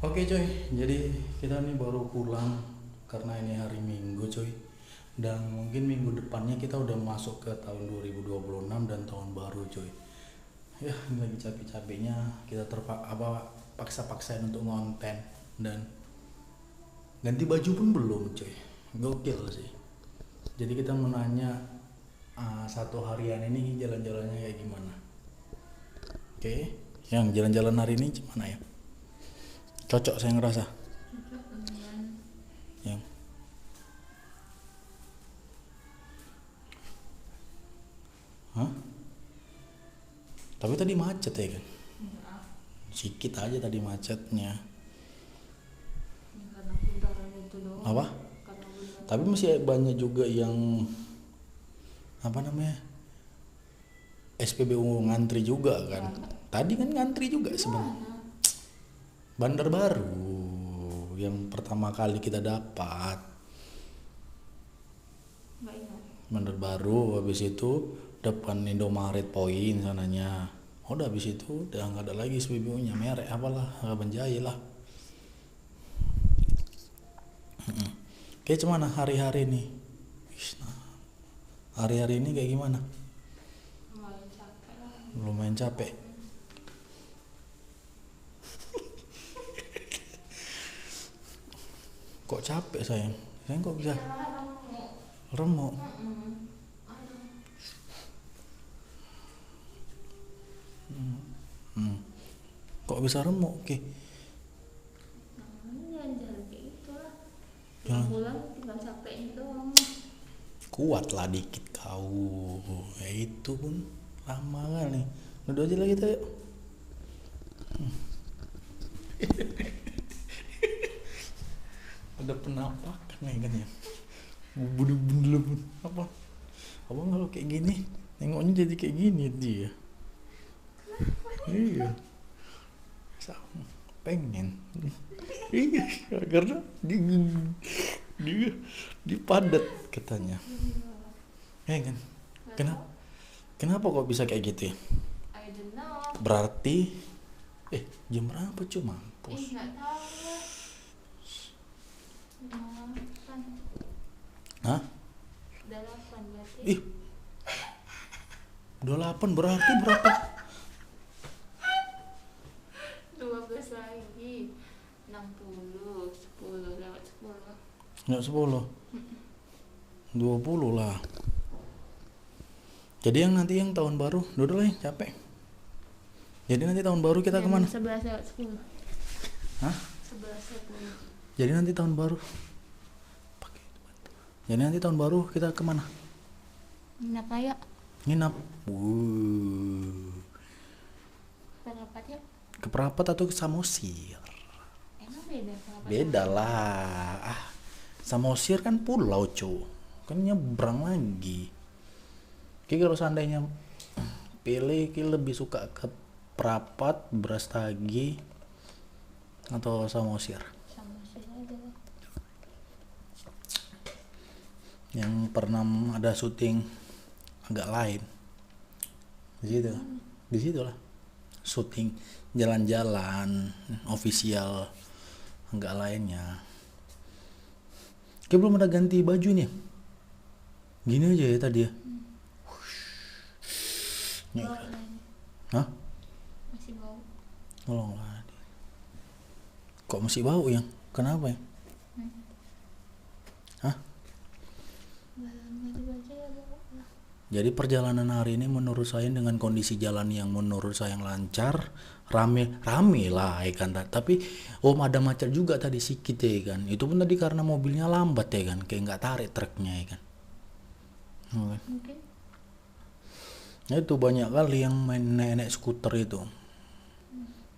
Oke coy, jadi kita nih baru pulang karena ini hari Minggu coy. Dan mungkin minggu depannya kita udah masuk ke tahun 2026 dan tahun baru coy. Ya, ini lagi capek-capeknya kita paksa-paksain untuk ngonten dan ganti baju pun belum coy. Gokil sih. Jadi kita mau nanya satu harian ini jalan-jalannya kayak gimana. Oke, yang jalan-jalan hari ini gimana ya? Cocok saya ngerasa. Yang Hah? Tapi tadi macet ya kan? Sikit aja tadi macetnya. Karena bundaran itu doang. Apa? Karena bundaran. Tapi masih banyak juga yang apa namanya? SPBU ngantri juga kan. Tadi kan ngantri juga sebenarnya. Bandar Baru yang pertama kali kita dapat. Nggak ingat. Bandar Baru, habis itu depan Indomaret Point sananya. Udah habis itu udah nggak ada lagi SPBU-nya, merek apalah, Banjai lah. Kayak cuman hari-hari nih. Hari-hari ini kayak gimana? Lumayan capek lah. Lumayan capek. Kok capek sayang? Sayang kok bisa remuk? Kok bisa remuk? Oke. Namanya jalan-jalan kayak gitu lah. Jalan. Pulang tinggal capeknya doang. Kuat lah dikit kau. Ya itu pun lama kali. Udah aja lah kita yuk. Ada penampakan ya kan ya. Bener-bener apa? Abang kalau kayak gini nengoknya jadi kayak gini dia. Iya. Sama. Pengen. Iya, karena dia padat katanya. Ya kan? Kenapa kok bisa kayak gitu ya? I don't know. Berarti jam berapa cuma? Nggak tahu lah. Delapan. Hah? 8 berarti. Ih. 28 berarti berapa? 12 lagi. 60, 10 lewat 10. Enggak 10. 20 lah. Jadi yang tahun baru, dulu lah capek. Jadi nanti tahun baru kita kemana? 11 lewat 10. Hah? 11 lewat 10. Jadi nanti tahun baru. Jadi nanti tahun baru kita kemana? Nginap aja. Nginap. Perapat ya. Ke Perapat atau ke Samosir? Emang beda perapat? Beda lah. Samosir kan pulau cu. Kan nyebrang lagi. Ki kalau seandainya pilih, Ki lebih suka ke Perapat, Brastagi atau Samosir. Sama sih aja lah. Yang pernah ada syuting agak lain. Di situ lah. Syuting jalan-jalan official agak lainnya. Ki belum ada ganti baju nih. Gini aja ya tadi ya. Nih. Bau lah ini. Hah? Masih bau. Tolonglah. Kok masih bau yang? Kenapa ya? Hah? Ganti baju ya bau lah. Jadi perjalanan hari ini menurut saya dengan kondisi jalan yang menurut saya yang lancar, rame lah ya kan. Tapi ada macet juga tadi sedikit ya kan. Itu pun tadi karena mobilnya lambat ya kan, kayak nggak tarik truknya ya kan. Oke. Mungkin. Nah, itu banyak kali yang main naik skuter itu.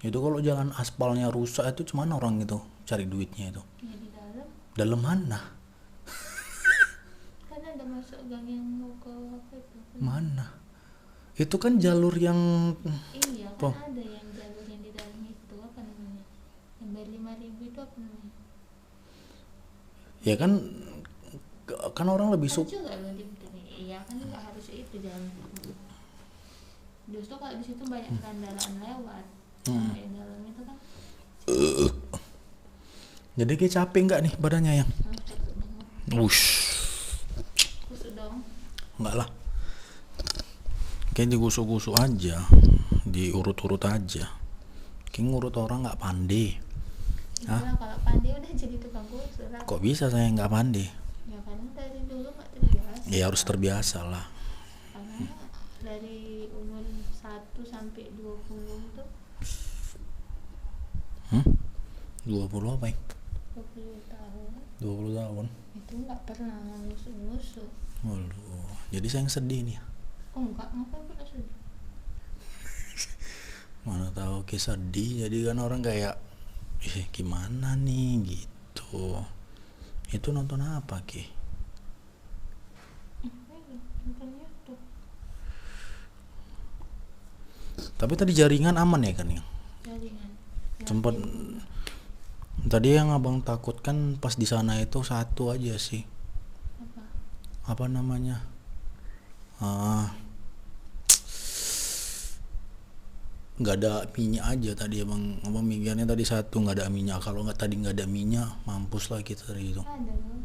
Itu kalau jalan aspalnya rusak itu cuman orang itu cari duitnya itu. Ya di dalam. Dalam mana? Kan ada masuk gang yang mau ke apa itu. Mana? Itu kan jalur yang Iya Oh. kan ada yang jalur yang di dalam itu apa namanya? Yang bayar 5.000 itu apa namanya? ya kan orang lebih Ada suka. juga loh di situ nih. Iya kan nggak harus itu jalan. Justru kalau di situ banyak kendaraan lewat. Yang dalam itu kan Jadi kayak capek nggak nih badannya yang? Capek banget. Wush, Kusut dong. nggak lah. Kayak digusuk-gusuk aja, diurut-urut aja. Kayak ngurut orang nggak pandai. Hah? Bilang kalau pandai udah jadi tukang kusut lah. Kok bisa saya nggak pandai? Ya karena dari dulu nggak terbiasa. Ya harus terbiasa lah. Karena dari umur 1 sampai 20 tuh 20 apa ya? 20 tahun 20 tahun. itu nggak pernah nusuk-nusuk. Waduh, jadi saya yang sedih nih. Oh enggak, ngapain pernah sedih? Mana tahu kayak sedih, jadi kan orang kayak gimana nih gitu. Itu nonton apa Ki? Nonton YouTube. Tapi tadi jaringan aman ya kan ya? Jaringan. Sempet tadi yang abang takutkan pas di sana itu satu aja sih. Apa namanya? Nggak ada minyak aja tadi abang mikirnya tadi satu nggak ada minyak. Kalau nggak tadi nggak ada minyak mampus lah kita tadi itu. Ada loh.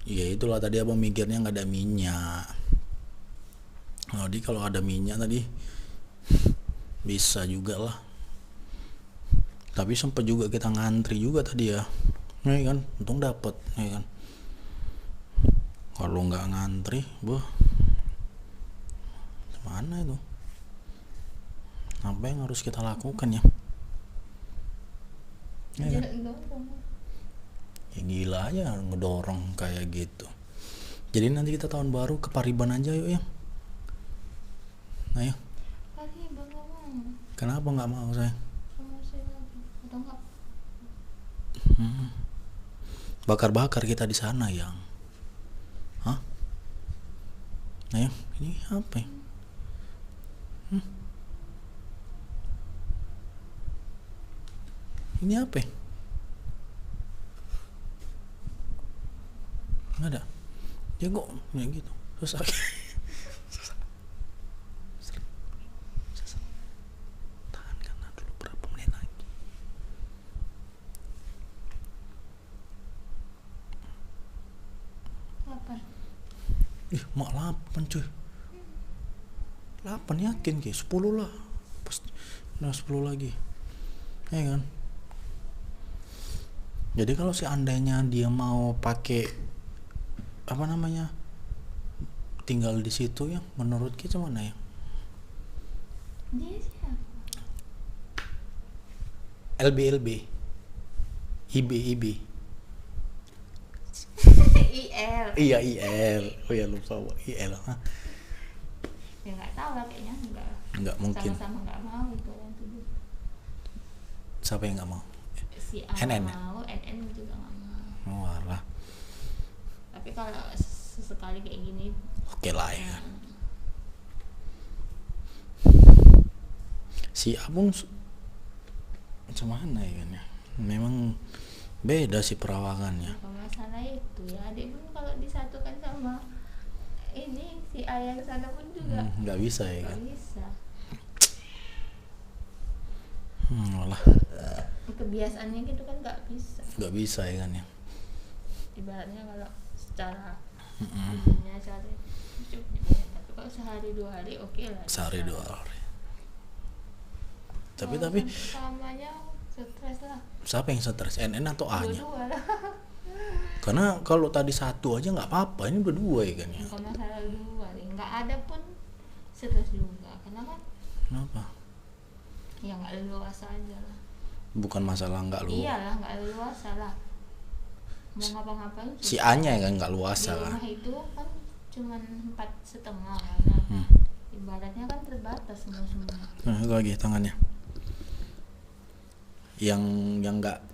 Iya itulah tadi abang mikirnya nggak ada minyak. Jadi kalau ada minyak tadi bisa juga lah. Tapi sempat juga kita ngantri juga tadi ya kan, untung dapet ya kan. Kalau nggak ngantri, mana itu? Apa yang harus kita lakukan ya? Ya, kan? Ya gila aja ngedorong kayak gitu. Jadi nanti kita tahun baru ke Pariban aja yuk ya. Ayo. Pariban nggak mau. Kenapa nggak mau saya? Atau enggak? Bakar-bakar kita di sana yang. Hah? Ayo, ini apa ya? Ini apa ya? Nggak ada. Ya kok ya gitu. Susah. Tahan karena dulu berapa menit lagi. Apa? Mak 8 cuy. 8 yakin kayak 10 lah. Pasti. Nah 10 lagi. Ya kan? Jadi kalau seandainya dia mau pakai apa namanya tinggal di situ ya, menurut kita mana ya? Dia siapa? LB IB IL. iya IL. Oh ya lupa IL. Ya nggak tahu lah kayaknya Nggak mungkin. sama-sama nggak mau itu yang tujuh. Siapa yang nggak mau? Si A NN nggak mau, NN juga nggak mau. Oh alah. Tapi kalau sesekali kayak gini Oke lah ya. Si Abung macam mana ya kan ya? Memang beda sih perawakannya. apa masalah itu ya, adik pun kalau disatukan sama ini si ayah ke sana pun juga Nggak bisa ya kan? nggak bisa. Alah. Kebiasaannya gitu kan nggak bisa. Nggak bisa ya kan ya? Ibaratnya kalau secara ininya sehari cukup ya. Tapi kalau sehari 2 hari oke lah. Sehari bisa. 2 hari. Tapi Samanya stres lah. siapa yang stres? NN atau A-nya? Dua-dua lah. Karena kalau tadi satu aja nggak apa-apa, ini udah 2 ya kan ya? Bukan masalah 2 nih, nggak ada pun stres juga. Karena kan Kenapa? ya nggak leluasa aja lah. Bukan masalah nggak lu. Iyalah nggak leluasa lah. Mau ngapa-ngapain Si A-nya kan nggak luasa di kan? rumah itu kan cuman 4,5 karena ibaratnya kan terbatas semua. Nah, itu lagi tangannya. Yang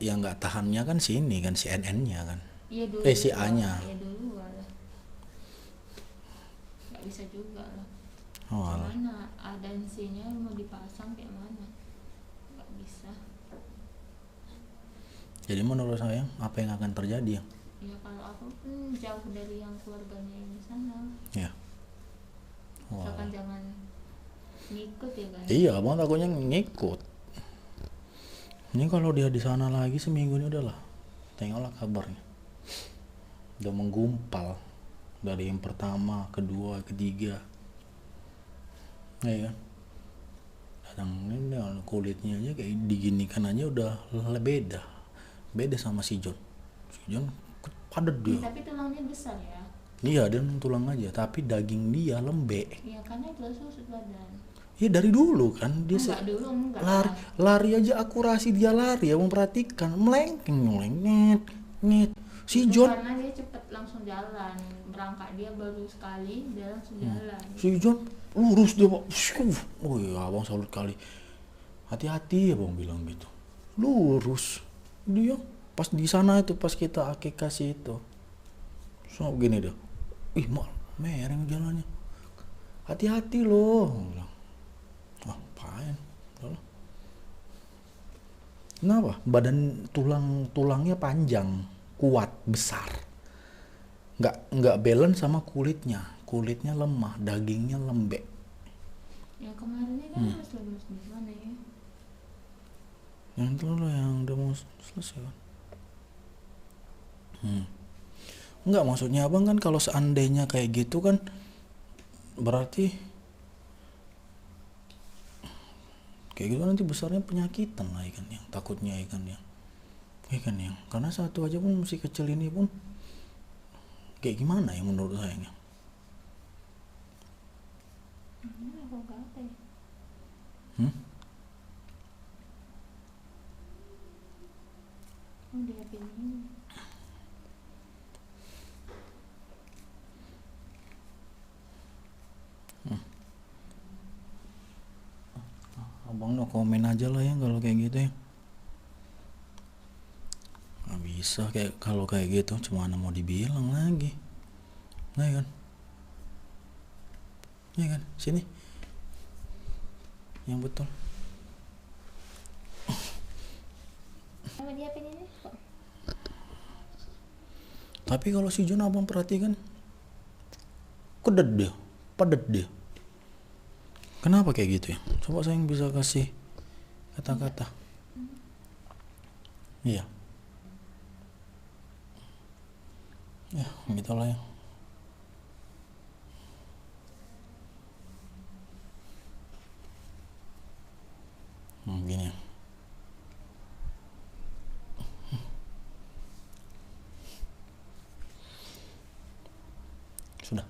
nggak tahannya kan si ini kan si NN-nya kan. Iya dulu. Si A-nya. Iya dulu lah. Nggak bisa juga lah. Oh, alah. Gimana adansinya mau dipasang kayak mana? Nggak bisa. Jadi menurut saya apa yang akan terjadi ya? Ya kalau aku pun jauh dari yang keluarganya yang di sana. Ya. Misalkan jangan ngikut ya kan. Iya, abang takutnya ngikut. Ini kalau dia di sana lagi seminggu ini udahlah Tengoklah kabarnya. Udah menggumpal dari yang pertama, kedua, ketiga. Ya kan? Kadang ini kulitnya aja kayak diginikan aja udah beda. Beda sama si John. Si John padat dia. Tapi tulangnya besar ya. Iya, dan tulang aja, tapi daging dia lembek. Iya, karena itu susut badan. Ya dari dulu kan dia Enggak. lari aja akurasi dia lari ya, memperhatikan melengking net. Si John karena dia cepet langsung jalan, berangkat dia baru sekali dia langsung jalan. Si John lurus dia Pak. Oh iya abang salut kali. Hati-hati ya bang bilang gitu. Lurus dia pas di sana itu pas kita kasih itu. So gini dia. Ih mal mereng jalannya. Hati-hati loh. Bilang. Apaan? Kenapa? Badan tulangnya panjang, kuat, besar. Nggak balance sama kulitnya. Kulitnya lemah, dagingnya lembek. Ya kemarinnya kan lemes di mana ya? Yang itu loh yang udah mau selesai kan? Enggak, maksudnya abang kan kalau seandainya kayak gitu kan berarti kayak gitu nanti besarnya penyakitan lah ikan yang takutnya ikan yang karena satu aja pun masih kecil ini pun kayak gimana ya menurut saya ya? Dia pilih. Abang no komen aja lah ya kalau kayak gitu ya. Nggak bisa kayak kalau kayak gitu cuma mau dibilang lagi. Nah kan? Ya kan? Sini. Yang betul. Sama dia pilih kok. Tapi kalau si John abang perhatikan padat dia. Kenapa kayak gitu ya? Coba saya bisa kasih kata-kata. Iya. Ya, gitulah ya. Gini ya. Sudah.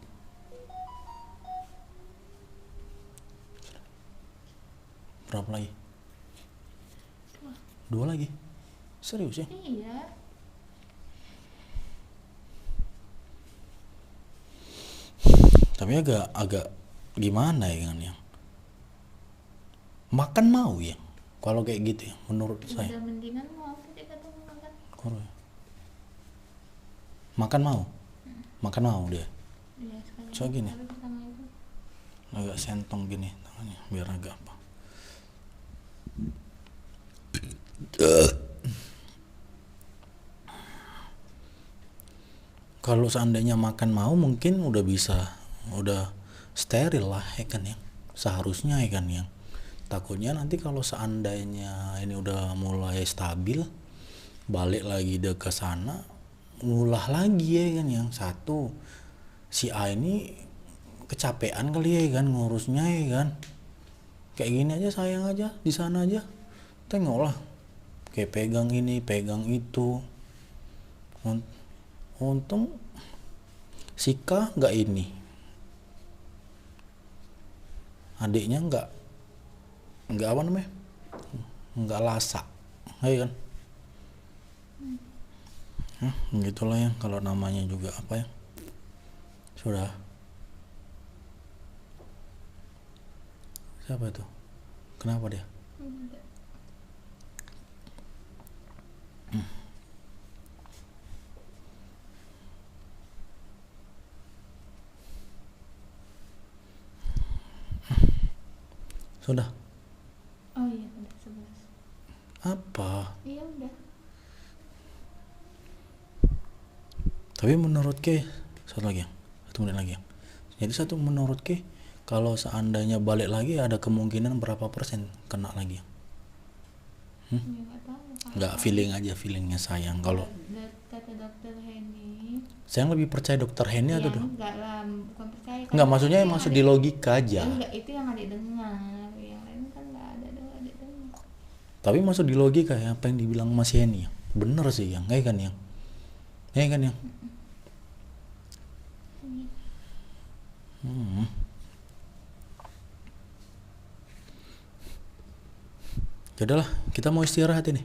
Berapa lagi? Dua lagi? Serius ya? Iya. Tapi agak gimana ya kan ya? Makan mau ya? Kalau kayak gitu ya menurut saya. Udah mendingan mau kita ketemu makan. Korek. Makan mau? Makan mau dia? Iya sekali. So gini. Itu. Agak sentong gini tangannya biar agak apa. Kalau seandainya makan mau mungkin udah bisa, udah steril lah ya kan ya, seharusnya ya kan ya. Takutnya nanti kalau seandainya ini udah mulai stabil, balik lagi deh ke sana, ngulah lagi ya kan yang satu si A ini kecapean kali ya kan ngurusnya ya kan. Kayak gini aja sayang aja di sana aja, tengoklah kayak pegang ini pegang itu. Untung Sika nggak ini, adiknya nggak apa namanya, nggak lasak, ya kan? Gitulah ya kalau namanya juga apa ya, sudah. Siapa itu? Kenapa dia? Sudah. Oh iya udah 11. Apa? Iya udah. Tapi menurut Ke, satu menit lagi ya. Jadi menurut Ke, kalau seandainya balik lagi ada kemungkinan berapa persen kena lagi? Ya, nggak tahu. Nggak feeling aja, feelingnya sayang. Kalau Dari Saya lebih percaya dokter Henny Ya atau dok? enggak lah, bukan percaya. Enggak, Kan maksudnya itu yang masuk ada- di logika Ya aja. enggak, itu yang ada dengar. Yang lain kan enggak ada dengar. Tapi masuk di logika ya apa yang dibilang Mas Henny ya. Bener sih yang, ya kan yang. Ya kan yang. Yaudahlah, kita mau istirahat ini.